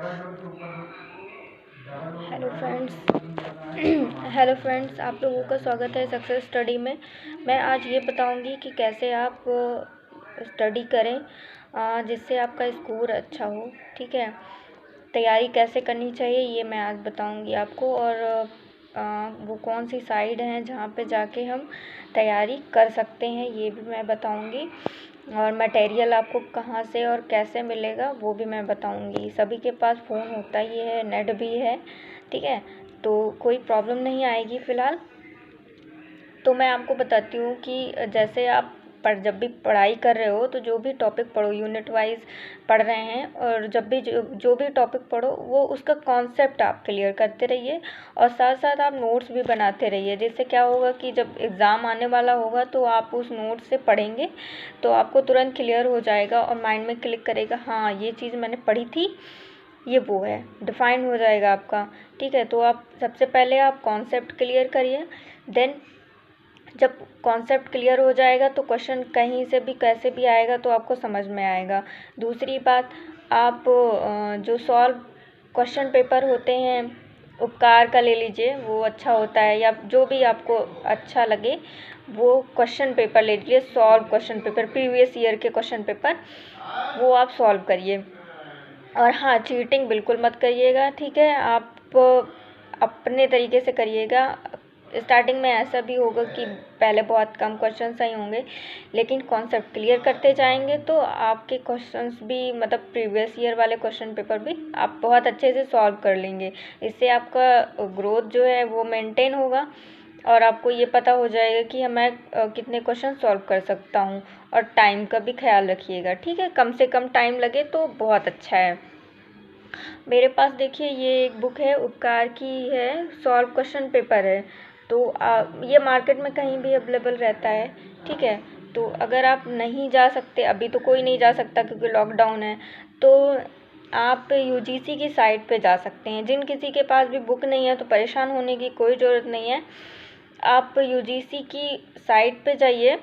Hello friends hello friends, आप लोगों का स्वागत है सक्सेस स्टडी में। मैं आज ये बताऊंगी कि कैसे आप स्टडी करें जिससे आपका स्कोर अच्छा हो। ठीक है, तैयारी कैसे करनी चाहिए ये मैं आज बताऊंगी आपको, और वो कौन सी साइट हैं जहाँ पे जाके हम तैयारी कर सकते हैं ये भी मैं बताऊंगी, और मटेरियल आपको कहाँ से और कैसे मिलेगा वो भी मैं बताऊंगी। सभी के पास फ़ोन होता ही है, नेट भी है, ठीक है, तो कोई प्रॉब्लम नहीं आएगी फ़िलहाल। तो मैं आपको बताती हूँ कि जैसे आप जब भी पढ़ाई कर रहे हो तो जो भी टॉपिक पढ़ो, यूनिट वाइज पढ़ रहे हैं, और जब भी जो भी टॉपिक पढ़ो वो उसका कॉन्सेप्ट आप क्लियर करते रहिए, और साथ साथ आप नोट्स भी बनाते रहिए। जिससे क्या होगा कि जब एग्ज़ाम आने वाला होगा तो आप उस नोट से पढ़ेंगे तो आपको तुरंत क्लियर हो जाएगा और माइंड में क्लिक करेगा, हाँ ये चीज़ मैंने पढ़ी थी, ये वो है, डिफाइन हो जाएगा आपका। ठीक है, तो आप सबसे पहले आप कॉन्सेप्ट क्लियर करिए, देन जब कॉन्सेप्ट क्लियर हो जाएगा तो क्वेश्चन कहीं से भी कैसे भी आएगा तो आपको समझ में आएगा। दूसरी बात, आप जो सॉल्व क्वेश्चन पेपर होते हैं उपकार का ले लीजिए, वो अच्छा होता है, या जो भी आपको अच्छा लगे वो क्वेश्चन पेपर ले लीजिए, solve question paper, previous year के क्वेश्चन पेपर, वो आप सॉल्व करिए। और हाँ, चीटिंग बिल्कुल मत करिएगा, ठीक है, आप अपने तरीके से करिएगा। स्टार्टिंग में ऐसा भी होगा कि पहले बहुत कम क्वेश्चन सही होंगे, लेकिन कॉन्सेप्ट क्लियर करते जाएंगे तो आपके क्वेश्चंस भी, मतलब प्रीवियस ईयर वाले क्वेश्चन पेपर भी आप बहुत अच्छे से सॉल्व कर लेंगे। इससे आपका ग्रोथ जो है वो मेंटेन होगा, और आपको ये पता हो जाएगा कि मैं कितने क्वेश्चन सॉल्व कर सकता हूँ। और टाइम का भी ख्याल रखिएगा, ठीक है, कम से कम टाइम लगे तो बहुत अच्छा है। मेरे पास देखिए ये एक बुक है, उपकार की है, सॉल्व क्वेश्चन पेपर है, तो ये मार्केट में कहीं भी अवेलेबल रहता है। ठीक है, तो अगर आप नहीं जा सकते, अभी तो कोई नहीं जा सकता क्योंकि लॉकडाउन है, तो आप यूजीसी की साइट पे जा सकते हैं। जिन किसी के पास भी बुक नहीं है तो परेशान होने की कोई ज़रूरत नहीं है, आप यूजीसी की साइट पे जाइए,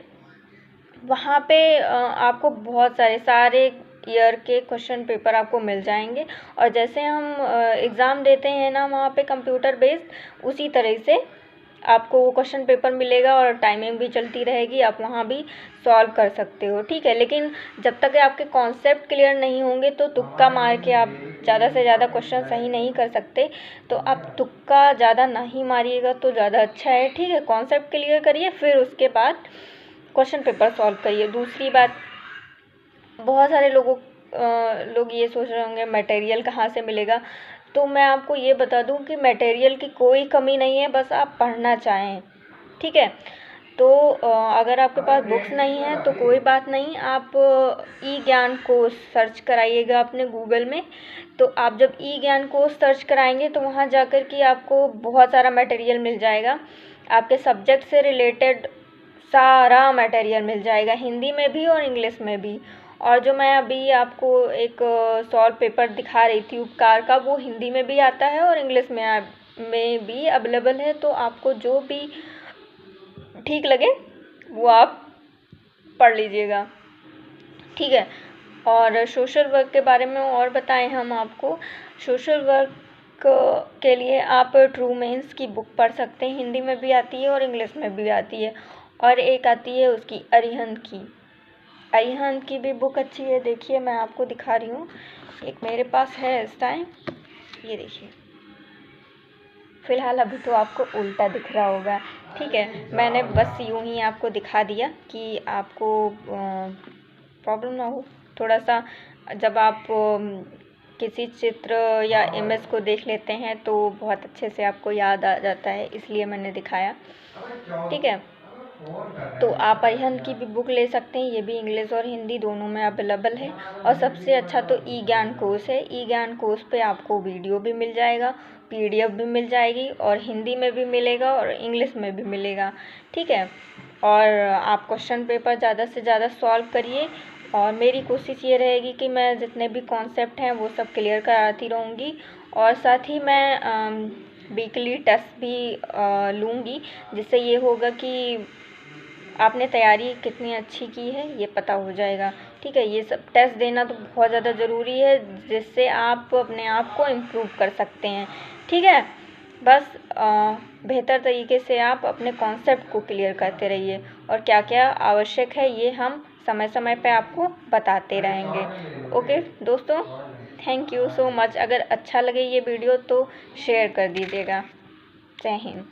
वहाँ पे आपको बहुत सारे ईयर के क्वेश्चन पेपर आपको मिल जाएंगे। और जैसे हम एग्ज़ाम देते हैं ना वहाँ पे कंप्यूटर बेस्ड, उसी तरह से आपको वो क्वेश्चन पेपर मिलेगा, और टाइमिंग भी चलती रहेगी, आप वहाँ भी सॉल्व कर सकते हो। ठीक है, लेकिन जब तक आपके कॉन्सेप्ट क्लियर नहीं होंगे तो तुक्का मार के आप ज़्यादा से ज़्यादा क्वेश्चन सही नहीं कर सकते, तो आप तुक्का ज़्यादा नहीं मारिएगा तो ज़्यादा अच्छा है। ठीक है, कॉन्सेप्ट क्लियर करिए, फिर उसके बाद क्वेश्चन पेपर सॉल्व करिए। दूसरी बात, बहुत सारे लोग ये सोच रहे होंगे मटेरियल कहाँ से मिलेगा, तो मैं आपको ये बता दूं कि मटेरियल की कोई कमी नहीं है, बस आप पढ़ना चाहें। ठीक है, तो अगर आपके पास बुक्स नहीं है तो कोई बात नहीं, आप ई ज्ञान कोश सर्च कराइएगा अपने गूगल में। तो आप जब ई ज्ञान कोश सर्च कराएंगे तो वहाँ जाकर के आपको बहुत सारा मटेरियल मिल जाएगा, आपके सब्जेक्ट से रिलेटेड सारा मटेरियल मिल जाएगा, हिंदी में भी और इंग्लिश में भी। और जो मैं अभी आपको एक सॉल्व पेपर दिखा रही थी उपकार का, वो हिंदी में भी आता है और इंग्लिश में भी अवेलेबल है, तो आपको जो भी ठीक लगे वो आप पढ़ लीजिएगा। ठीक है, और सोशल वर्क के बारे में और बताएं हम आपको। सोशल वर्क के लिए आप ट्रू मेंस की बुक पढ़ सकते हैं, हिंदी में भी आती है और इंग्लिश में भी आती है। और एक आती है उसकी अरिहंत की भी बुक अच्छी है। देखिए मैं आपको दिखा रही हूँ, एक मेरे पास है इस टाइम, ये देखिए, फ़िलहाल अभी तो आपको उल्टा दिख रहा होगा। ठीक है, मैंने बस यूँ ही आपको दिखा दिया कि आपको प्रॉब्लम ना हो थोड़ा सा। जब आप किसी चित्र या इमेज को देख लेते हैं तो बहुत अच्छे से आपको याद आ जाता है, इसलिए मैंने दिखाया। ठीक है, तो आप अरिहंत की भी बुक ले सकते हैं, ये भी इंग्लिश और हिंदी दोनों में अवेलेबल है। और सबसे अच्छा तो ई ज्ञान कोश है, ई ज्ञान कोश पे आपको वीडियो भी मिल जाएगा, पीडीएफ भी मिल जाएगी, और हिंदी में भी मिलेगा और इंग्लिश में भी मिलेगा। ठीक है, और आप क्वेश्चन पेपर ज़्यादा से ज़्यादा सॉल्व करिए, और मेरी कोशिश ये रहेगी कि मैं जितने भी कॉन्सेप्ट हैं वो सब क्लियर कराती रहूँगी, और साथ ही मैं वीकली टेस्ट भी लूँगी, जिससे ये होगा कि आपने तैयारी कितनी अच्छी की है ये पता हो जाएगा। ठीक है। ये सब टेस्ट देना तो बहुत ज़्यादा ज़रूरी है, जिससे आप अपने आप को इम्प्रूव कर सकते हैं। ठीक है, बस बेहतर तरीके से आप अपने कॉन्सेप्ट को क्लियर करते रहिए, और क्या क्या आवश्यक है ये हम समय समय पे आपको बताते रहेंगे। ओके दोस्तों, थैंक यू सो मच। अगर अच्छा लगे ये वीडियो तो शेयर कर दीजिएगा। जय हिंद।